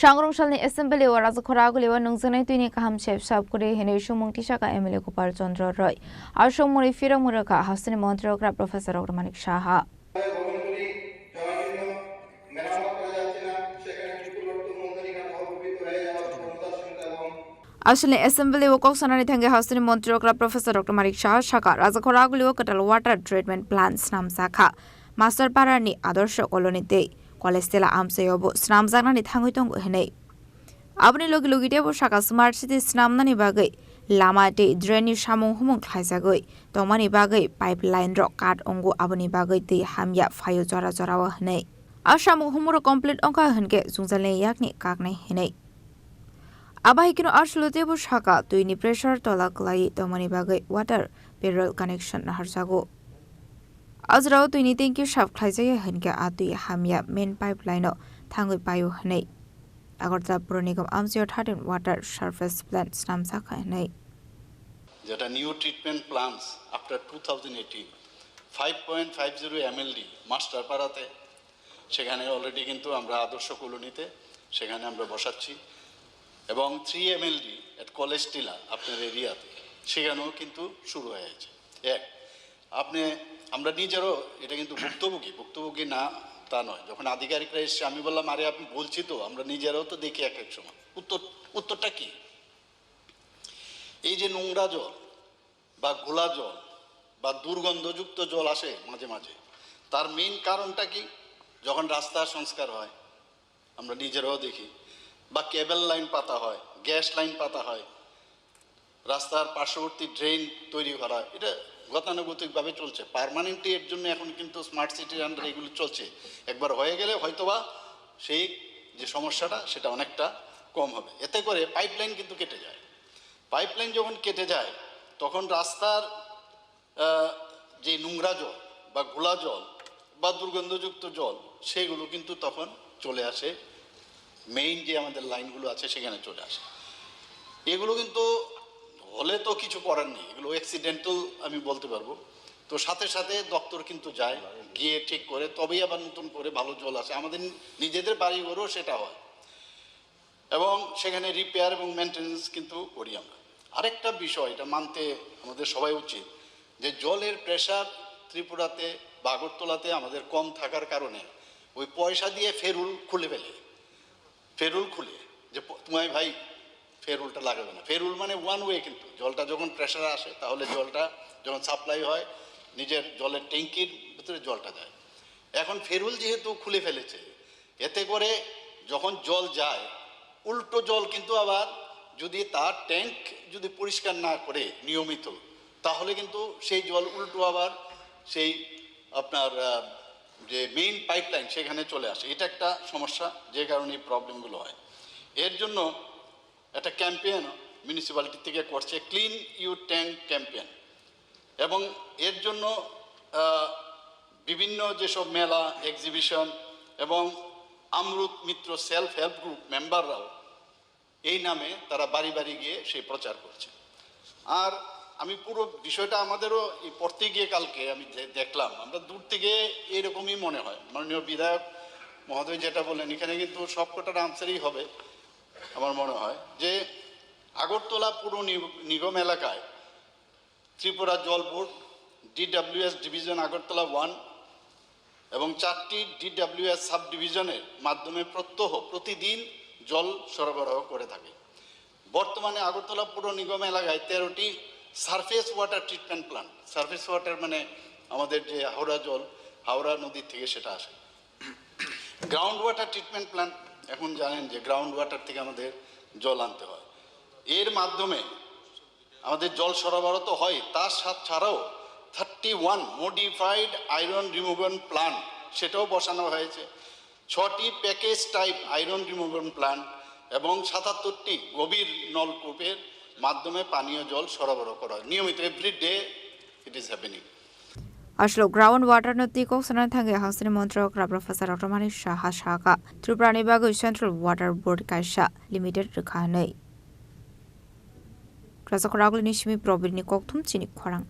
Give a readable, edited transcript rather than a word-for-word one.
Shangrongsalni Assembly wa Rajakhoraguli wa nungjanai tuini kaham chep sabkuri hene shumung tisaka MLA Gopal Chandra Roy ar somori firamuraka hasni montrokra Professor Manik Shaha Asli Assembly wa koksanani thange hasni montrokra Professor Manik Shaha shaka Rajakhoraguli wa katal water treatment plants nam sakha Master Parani Adorsho Kolonite Kolestela Amseyobo Snam Zanani Tangutongo Hene Abni Logi Logitebo Shaka Smart City Snamnani Bagay Lama de Dreni Shamong Humong Kaisagoi Domani Bagay Pipeline Rock Card Ongo Abani Bagay de Hamya Fayo Zora Zorawa Hene Ashamu Humuro complete Onka Henke Zunzale Yakni Kakne Hene Abahikino Arshulotebo Shaka Tuini Pressure Tolaklai Domani Bagay Water Payroll Connection Harsago Azrao tuini thank shaf khlaijaya henke atui hamya main pipeline thangoi payo hnei Agartala Puro Nigam Amsio 13 water surface plant nam sakha hnei যেটা new treatment plants after 2018 5.50 mld master পাড়াতে সেখানে already কিন্তু আমরা আদর্শ কলোনিতে সেখানে আমরা বসাচ্ছি এবং 3 mld এট কলেজ টিলা আপনার এরিয়াতে সেখানেও কিন্তু শুরু হয়ে গেছে এক আপনি আমরা নিজেরও এটা কিন্তু ভুক্তভোগী না তা নয় যখন আধিকারিকরা এসে আমি বললাম আরে আপনি বলছি তো আমরা নিজেরাও তো দেখি এক সময় উত্তরটা কি এই যে নোংরা জল বা ঘোলা জল বা দুর্গন্ধযুক্ত জল আসে মাঝে মাঝে তার মেইন কারণটা কি যখন রাস্তার সংস্কার হয় আমরা নিজেরাও দেখি বা কেবল লাইন পাতা হয় গ্যাস লাইন পাতা হয় রাস্তার পার্শ্ববর্তী ড্রেন তৈরি করা এটা গতানুগতিকভাবে চলছে পার্মানেন্টলি এর জন্য এখন কিন্তু স্মার্ট সিটির আন্ডারে এগুলো চলছে একবার হয়ে গেলে হয়তোবা সেই যে সমস্যাটা সেটা অনেকটা কম হবে এতে করে পাইপলাইন কিন্তু কেটে যায় পাইপলাইন যখন কেটে যায় তখন রাস্তার যে নোংরা জল বা ঘোলা জল বা দুর্গন্ধযুক্ত জল সেগুলো কিন্তু তখন চলে আসে মেইন যে আমাদের লাইনগুলো আছে সেখানে চলে আসে এগুলো কিন্তু হলে তো কিছু করার নেই এগুলো অ্যাক্সিডেন্টাল আমি বলতে পারবো তো সাথে সাথে দপ্তর কিন্তু যায় গিয়ে ঠিক করে তবেই আবার নতুন করে ভালো জল আসে আমাদের নিজেদের বাড়িঘরও সেটা হয় এবং সেখানে রিপেয়ার এবং মেনটেন্যান্স কিন্তু করি আমরা আরেকটা বিষয় এটা মানতে আমাদের সবাই উচিত যে জলের প্রেশার ত্রিপুরাতে বা আগরতলাতে আমাদের কম থাকার কারণে ওই পয়সা দিয়ে ফেরুল খুলে যে তোমায় ভাই ফেরুলটা লাগাবে না ফেরুল মানে ওয়ান ওয়ে কিন্তু জলটা যখন প্রেশার আসে তাহলে জলটা যখন সাপ্লাই হয় নিজের জলের ট্যাঙ্কির ভিতরে জলটা যায় এখন ফেরুল যেহেতু খুলে ফেলেছে এতে করে যখন জল যায় উল্টো জল কিন্তু আবার যদি তার ট্যাঙ্ক যদি পরিষ্কার না করে নিয়মিত তাহলে কিন্তু সেই জল উল্টো আবার সেই আপনার যে মেইন পাইপলাইন সেখানে চলে আসে এটা একটা সমস্যা যে কারণে এই প্রবলেমগুলো হয় এর জন্য একটা ক্যাম্পেইন মিউনিসিপ্যালিটি থেকে করছে ক্লিন ইউর ট্যাঙ্ক ক্যাম্পেইন এবং এর জন্য বিভিন্ন যেসব মেলা এক্সিবিশন এবং আমরুত মিত্র সেলফ হেল্প গ্রুপ মেম্বাররাও এই নামে তারা বাড়ি বাড়ি গিয়ে সেই প্রচার করছে আর আমি পুরো বিষয়টা আমাদেরও এই পড়তে গিয়ে কালকে আমি দেখলাম আমরা দূর থেকে এরকমই মনে হয় মাননীয় বিধায়ক মহোদয় যেটা বললেন এখানে কিন্তু সবকটার আনসারই হবে আমার মনে হয় যে আগরতলা পুর নিগম এলাকায় ত্রিপুরা জল বোর্ড ডিডব্লিউএস ডিভিশন আগরতলা 1 এবং 4টি ডিডব্লিউএস সাব ডিভিশনের মাধ্যমে প্রতিদিন জল সরবরাহ করে থাকে বর্তমানে আগরতলা পুর নিগম এলাকায় 13টি surface water treatment plant surface water মানে আমাদের যে হাওড়া নদীর থেকে সেটা আসে গ্রাউন্ড ওয়াটার ট্রিটমেন্ট প্ল্যান্ট এখন জানেন যে গ্রাউন্ড ওয়াটার থেকে আমাদের জল আনতে হয় এর মাধ্যমে আমাদের জল সরবরাহ তো হয় তার ছাড়াও 31 মডিফাইড আয়রন রিমুভাল প্ল্যান্ট সেটাও বসানো হয়েছে 6টি package type iron removal plant এবং 77টি গভীর নলকূপের মাধ্যমে পানীয় জল সরবরাহ করা হয় নিয়মিত everyday it is happening Ashlo ground water no tiko sanan thange hasni montrok Professor Manik Shaha Shaka Tripura Bago Central Water Board Kaisha Limited Rikhanei Krasakoragli Nishmi Probini Koktum Chini Korang